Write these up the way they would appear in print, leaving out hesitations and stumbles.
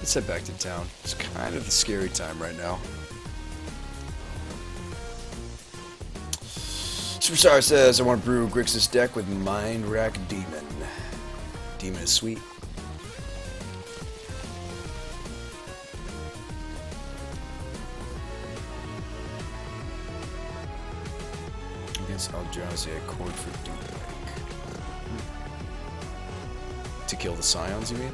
Let's head back to town. It's kind of the scary time right now. Superstar says, I want to brew Grixis deck with Mind Rack Demon. Demon is sweet. Against Eldrazi, Chord for Duke. To kill the Scions, you mean?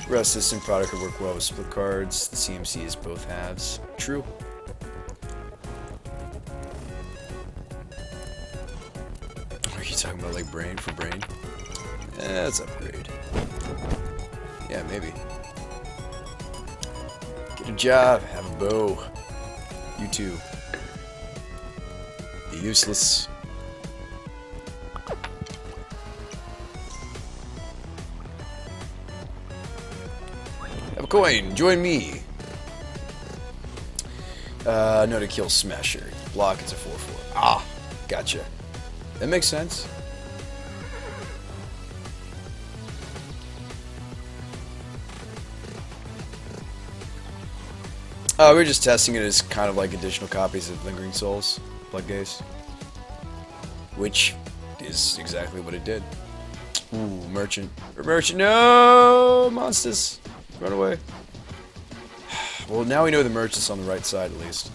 Rest System product could work well with split cards. The CMC is both halves. True. Are you talking about like brain for brain? That's upgrade. Yeah, maybe. Get a job, have a bow. You too. Be useless. Have a coin, join me. No to kill Smasher. Block, it's a 4/4. Ah, gotcha. That makes sense. We're just testing it as kind of like additional copies of Lingering Souls, Bloodgaze. Which is exactly what it did. Ooh, Merchant. Merchant, no! Monsters! Run away. Well, now we know the Merchant's on the right side at least.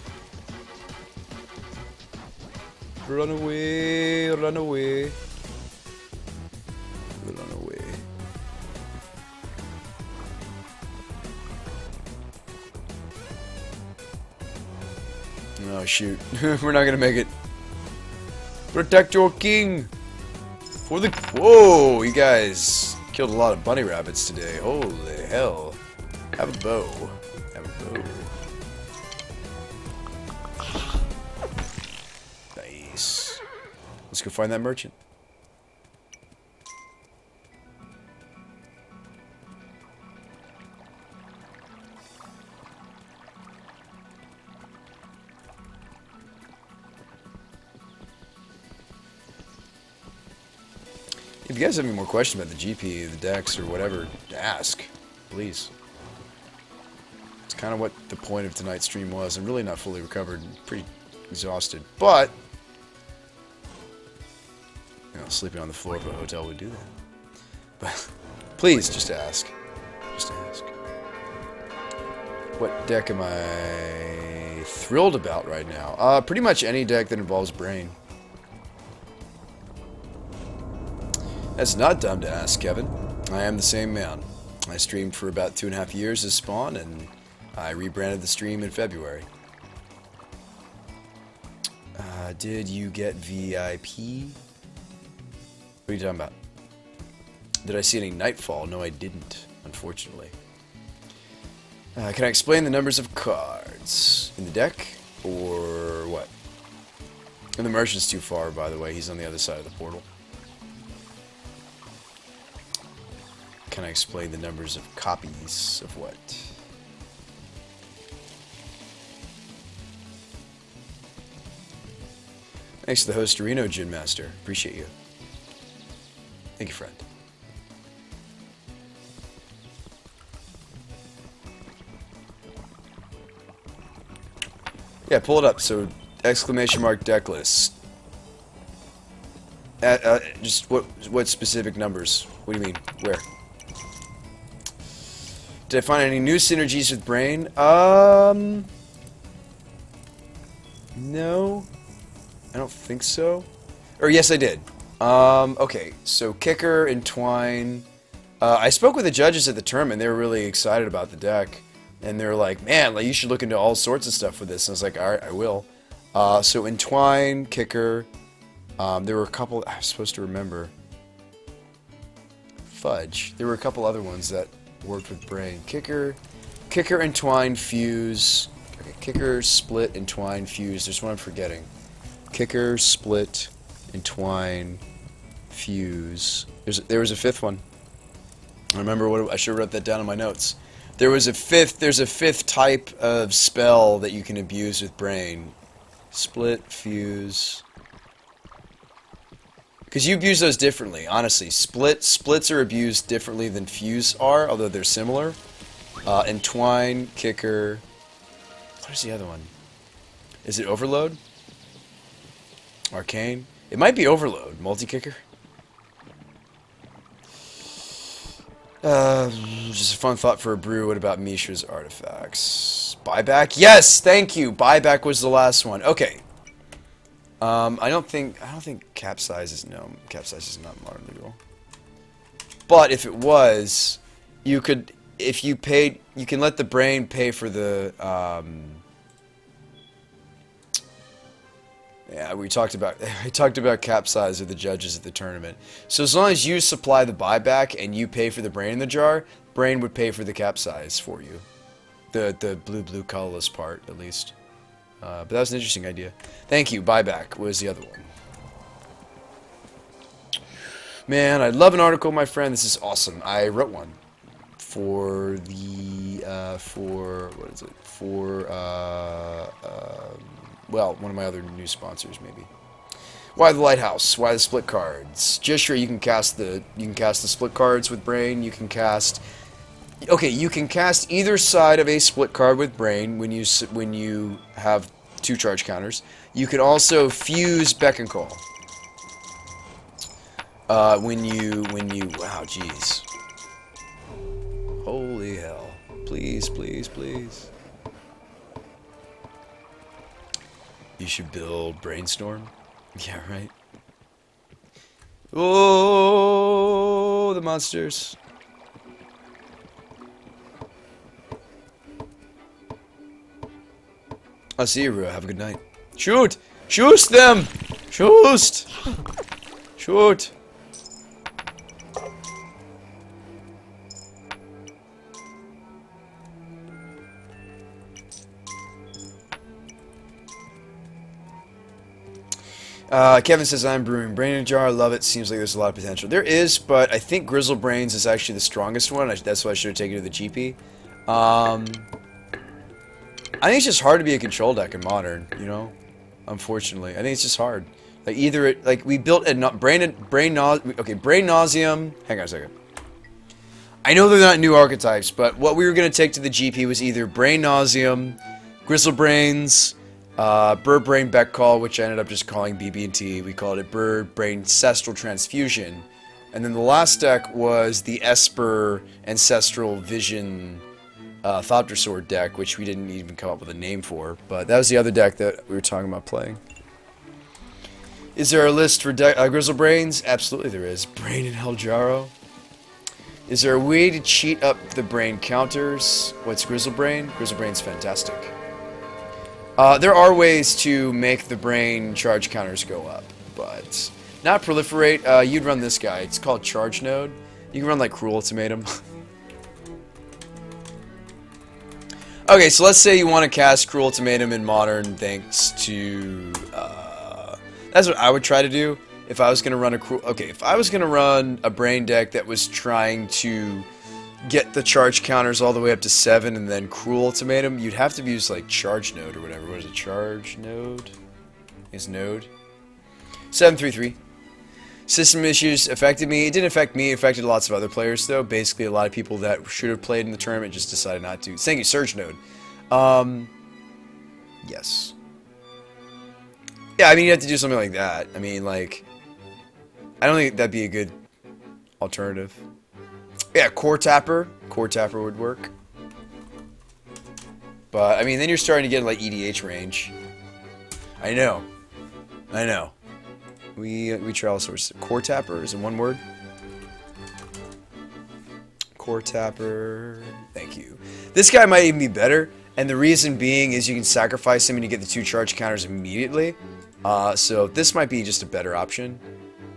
Run away, run away. Run away. Oh, shoot. We're not gonna make it. Protect your king! For the... Whoa, you guys killed a lot of bunny rabbits today. Holy hell. Have a bow. Have a bow. Nice. Let's go find that merchant. If you guys have any more questions about the GP, the decks, or whatever, ask, please. It's kind of what the point of tonight's stream was. I'm really not fully recovered and pretty exhausted, but you know, sleeping on the floor of a hotel would do that. But please, just ask. Just ask. What deck am I thrilled about right now? Pretty much any deck that involves brain. That's not dumb to ask, Kevin. I am the same man. I streamed for about 2.5 years as Spawn, and I rebranded the stream in February. Did you get VIP? What are you talking about? Did I see any Nightfall? No, I didn't, unfortunately. Can I explain the numbers of cards in the deck, or what? And the Merchant's too far, by the way. He's on the other side of the portal. Can I explain the numbers of copies of what? Thanks to the host, Reno Gin Master. Appreciate you. Thank you, friend. Yeah, pull it up. So, exclamation mark deck list. Just what specific numbers? What do you mean? Where? Did I find any new synergies with brain? No. I don't think so. Or yes, I did. Okay, so Kicker and Twine. I spoke with the judges at the tournament. They were really excited about the deck. And they were like, man, like, you should look into all sorts of stuff with this. And I was like, alright, I will. So Entwine, Kicker. There were a couple, I was supposed to remember. Fudge. There were a couple other ones that worked with brain. Kicker, Entwine, Fuse. Okay, Kicker, Split, Entwine, Fuse. There's one I'm forgetting. Kicker, Split, Entwine, Fuse. There was a fifth one. I remember what I should have wrote that down in my notes. There's a fifth type of spell that you can abuse with brain. Split, Fuse. Because you abuse those differently, honestly. Splits are abused differently than fuse are, although they're similar. Entwine, kicker. What is the other one? Is it overload? Arcane? It might be overload. Multi-kicker? Just a fun thought for a brew. What about Mishra's artifacts? Buyback? Yes, thank you. Buyback was the last one. Okay. I don't think capsize is not modern legal. But if it was, you could, if you paid, you can let the brain pay for the. Yeah, we talked about capsize with the judges at the tournament. So as long as you supply the buyback and you pay for the brain in the jar, brain would pay for the capsize for you. The blue colorless part, at least. But that was an interesting idea. Thank you. Buyback was the other one. Man, I love an article, my friend. This is awesome. I wrote one for the what is it? Well, one of my other new sponsors, maybe. Why the lighthouse? Why the split cards? Just sure you can cast the split cards with brain. You can cast. Okay, you can cast either side of a split card with brain when you have 2 charge counters. You can also fuse Beck and Call. When you wow, jeez. Holy hell. Please, please, please. You should build Brainstorm. Yeah, right. Oh, the monsters. I'll see you, Rua. Have a good night. Shoot! Shoot them! Shoot! Shoot! Kevin says, I'm brewing Brain in a Jar. I love it. Seems like there's a lot of potential. There is, but I think Grizzle Brains is actually the strongest one. That's why I should have taken it to the GP. I think it's just hard to be a control deck in Modern, you know? Unfortunately. I think it's just hard. Like, either it... Like, we built a... Brain Nauseum... Hang on a second. I know they're not new archetypes, but what we were going to take to the GP was either Brain Nauseum, Grizzle Brains... Bird Brain Beck Call, which I ended up just calling BB&T. We called it Bird Brain Ancestral Transfusion. And then the last deck was the Esper Ancestral Vision Thopter Sword deck, which we didn't even come up with a name for. But that was the other deck that we were talking about playing. Is there a list for Grizzle Brains? Absolutely there is. Brain and Heljaro. Is there a way to cheat up the brain counters? What's Grizzle Brain? Grizzle Brain's fantastic. There are ways to make the brain charge counters go up, but not proliferate. You'd run this guy. It's called Charge Node. You can run like Cruel Ultimatum. Okay, so let's say you want to cast Cruel Ultimatum in Modern thanks to... that's what I would try to do if I was going to run a Cruel... Okay, if I was going to run a brain deck that was trying to get the charge counters all the way up to 7 and then Cruel Ultimatum, you'd have to use like Charge Node or whatever. What is it? Charge Node? Is Node? 733. System issues affected me. It didn't affect me. It affected lots of other players though. Basically a lot of people that should have played in the tournament just decided not to. Thank you, Surge Node. Yes. Yeah, I mean you have to do something like that. I mean like, I don't think that'd be a good alternative. Yeah, Core Tapper. Core Tapper would work. But, I mean, then you're starting to get, like, EDH range. I know. I know. We try all sorts. Core Tapper is in one word. Core Tapper. Thank you. This guy might even be better. And the reason being is you can sacrifice him and you get the 2 charge counters immediately. So this might be just a better option.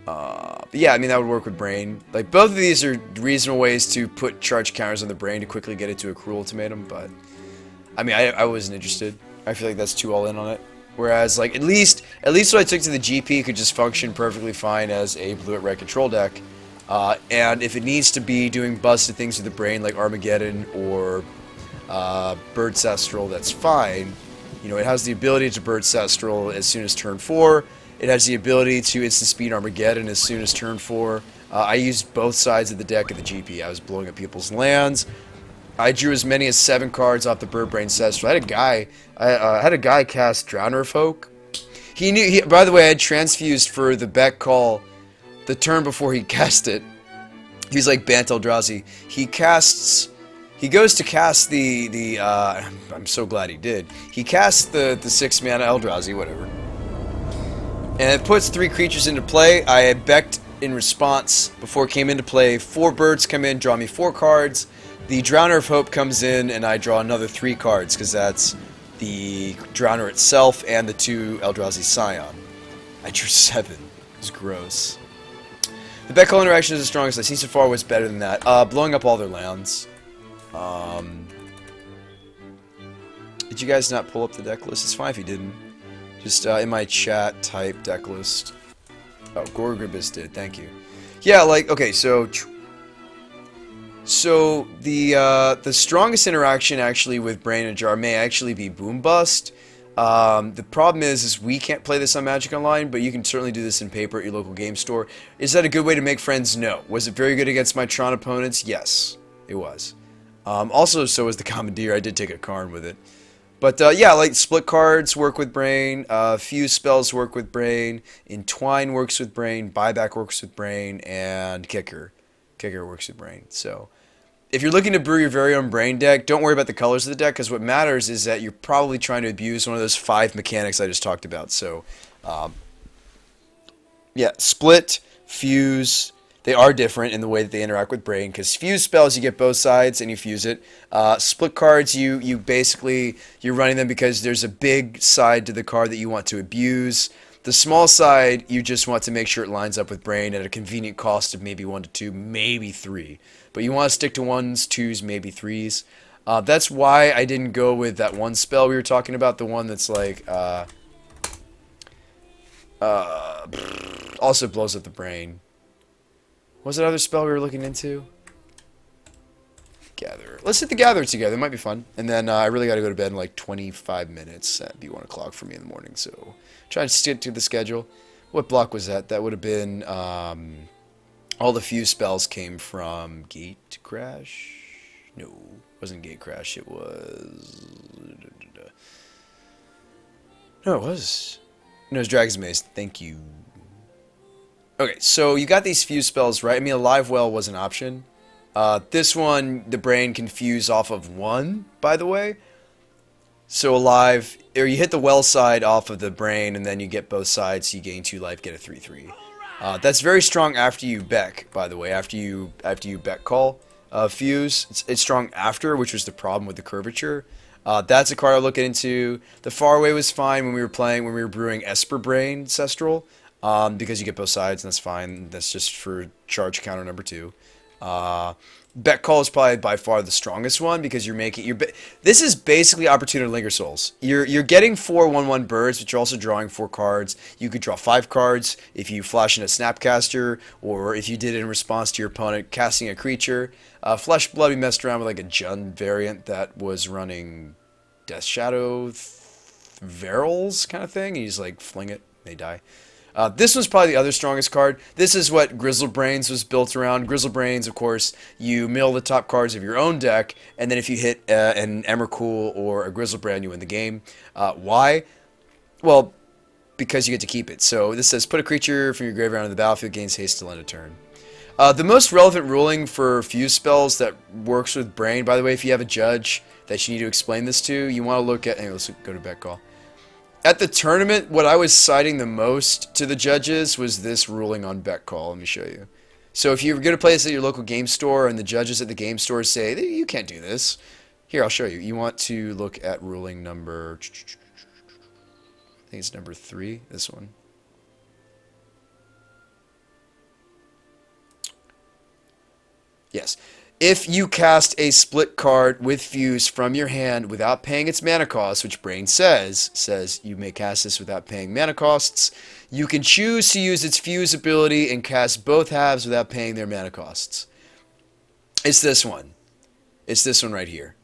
But yeah, I mean, that would work with Brain. Like, both of these are reasonable ways to put charge counters on the Brain to quickly get it to a Cruel Ultimatum, but... I mean, I wasn't interested. I feel like that's too all in on it. Whereas, like, at least what I took to the GP could just function perfectly fine as a blue at red control deck. And if it needs to be doing busted things with the Brain, like Armageddon or Bird Cestral, that's fine. You know, it has the ability to Bird Cestral as soon as turn 4. It has the ability to instant speed Armageddon as soon as turn 4. I used both sides of the deck of the GP. I was blowing up people's lands. I drew as many as 7 cards off the Birdbrain Ancestral. I had a guy cast Drowner of Folk. By the way, I had transfused for the Beck call the turn before he cast it. He's like Bant Eldrazi. He goes to cast I'm so glad he did. He casts the 6 mana Eldrazi, whatever. And it puts 3 creatures into play. I had Becked in response before it came into play. 4 birds come in, draw me 4 cards. The Drowner of Hope comes in, and I draw another 3 cards, because that's the Drowner itself and the 2 Eldrazi Scion. I drew 7. It was gross. The Beck call interaction is the strongest I see so far. Was better than that. Blowing up all their lands. Did you guys not pull up the deck list? It's fine if you didn't. Just in my chat, type deck list. Oh, Gorgribus did. Thank you. Yeah, like, okay, so the strongest interaction actually with Brain and Jar may actually be Boom Bust. The problem is we can't play this on Magic Online, but you can certainly do this in paper at your local game store. Is that a good way to make friends? No. Was it very good against my Tron opponents? Yes, it was. Also, so was the Commandeer. I did take a Karn with it. But yeah, like split cards work with Brain, fuse spells work with Brain, Entwine works with Brain, Buyback works with Brain, and Kicker works with Brain. So if you're looking to brew your very own Brain deck, don't worry about the colors of the deck, because what matters is that you're probably trying to abuse one of those 5 mechanics I just talked about. So yeah, split, fuse. They are different in the way that they interact with Brain, because fuse spells, you get both sides and you fuse it. Split cards, you basically, you're running them because there's a big side to the card that you want to abuse. The small side, you just want to make sure it lines up with Brain at a convenient cost of maybe 1 to 2, maybe 3. But you want to stick to 1s, 2s, maybe 3s. That's why I didn't go with that one spell we were talking about, the one that's like, also blows up the Brain. What was that other spell we were looking into? Gather. Let's hit the Gather together. It might be fun. And then I really got to go to bed in like 25 minutes. That'd be 1 o'clock for me in the morning. So try to stick to the schedule. What block was that? That would have been all the fuse spells came from Gate Crash. No, it wasn't Gate Crash. It was. No, it was. No, it was Dragon's Maze. Thank you. Okay, so you got these fuse spells, right? I mean, a live well was an option. This one, the Brain can fuse off of 1, by the way. So alive, or you hit the well side off of the Brain, and then you get both sides, so you gain 2 life, get a 3/3. That's very strong after you Beck, by the way. After you Beck call fuse, it's strong after, which was the problem with the curvature. That's a card I look into. The Faraway was fine when we were brewing Esper Brain Ancestral. Because you get both sides, and that's fine. That's just for charge counter number 2. Beck Call is probably by far the strongest one, because you're making this is basically Opportunity Linger Souls. You're getting 4 1/1 birds, but you're also drawing 4 cards. You could draw 5 cards if you flash in a Snapcaster, or if you did it in response to your opponent casting a creature. Flesh Blood, we messed around with like a Jund variant that was running Death Shadow Verils kind of thing. You just like fling it, they die. This one's probably the other strongest card. This is what Grizzlebrains was built around. Grizzlebrains, of course, you mill the top cards of your own deck, and then if you hit an Emrakul or a Grizzlebrand, you win the game. Why? Well, because you get to keep it. So this says, put a creature from your graveyard on the battlefield, gains haste till end of turn. The most relevant ruling for fuse spells that works with Brain, by the way, if you have a judge that you need to explain this to, you want to look at... Anyway, let's go to Beck Call. At the tournament, what I was citing the most to the judges was this ruling on Beck Call. Let me show you. So if you're going to play this at your local game store and the judges at the game store say, you can't do this. Here, I'll show you. You want to look at ruling number... I think it's number 3, this one. Yes. If you cast a split card with fuse from your hand without paying its mana cost, which Brain says you may cast this without paying mana costs, you can choose to use its fuse ability and cast both halves without paying their mana costs. It's this one. It's this one right here.